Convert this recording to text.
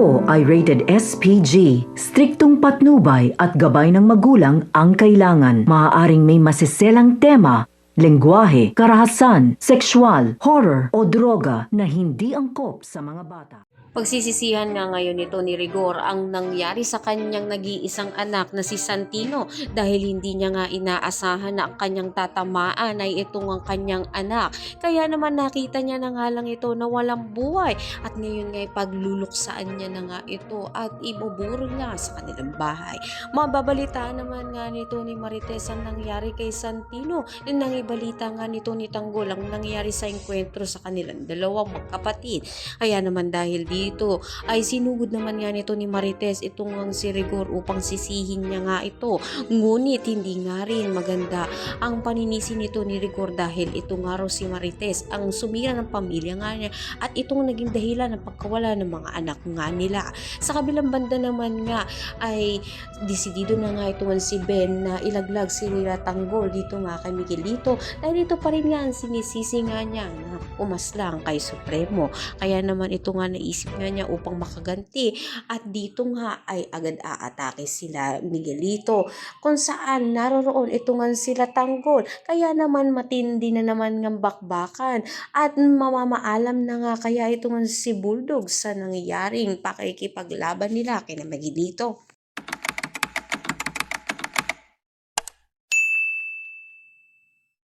Ito ay rated SPG. Striktong patnubay at gabay ng magulang ang kailangan. Maaaring may masiselang tema, lengguwahe, karahasan, sexual, horror o droga na hindi angkop sa mga bata. Pagsisisihan nga ngayon nito ni Rigor ang nangyari sa kanyang nag-iisang anak na si Santino dahil hindi niya nga inaasahan na ang kanyang tatamaan ay itong ang kanyang anak. Kaya naman nakita niya na nga lang ito na walang buhay at ngayon nga pagluluksaan niya na nga ito at ibuburol nga sa kanilang bahay. Mababalitaan naman nga nito ni Marites ang nangyari kay Santino. Nang ibalita nga nito ni Tanggol ang nangyari sa enkwentro sa kanilang dalawang magkapatid. Kaya naman dahil dito ay sinugod naman nga nito ni Marites itong ang si Rigor upang sisihin niya nga ito. Ngunit hindi nga rin maganda ang paninisi nito ni Rigor dahil ito nga raw si Marites ang sumira ng pamilya nga niya at itong naging dahilan ng pagkawala ng mga anak nga nila. Sa kabilang banda naman nga ay desidido na nga ito si Ben na ilaglag si Rila Tanggol dito nga kay Miguelito dahil ito pa rin nga ang sinisisi nga niya na umaslang kay Supremo. Kaya naman ito nga naisip nga niya upang makaganti at dito nga ay agad aatake sila Miguelito kung saan naroroon ito nga sila Tanggol. Kaya naman matindi na naman ng bakbakan at mamamaalam na nga kaya ito nga si Bulldog sa nangyayaring pakikipaglaban nila kina Miguelito.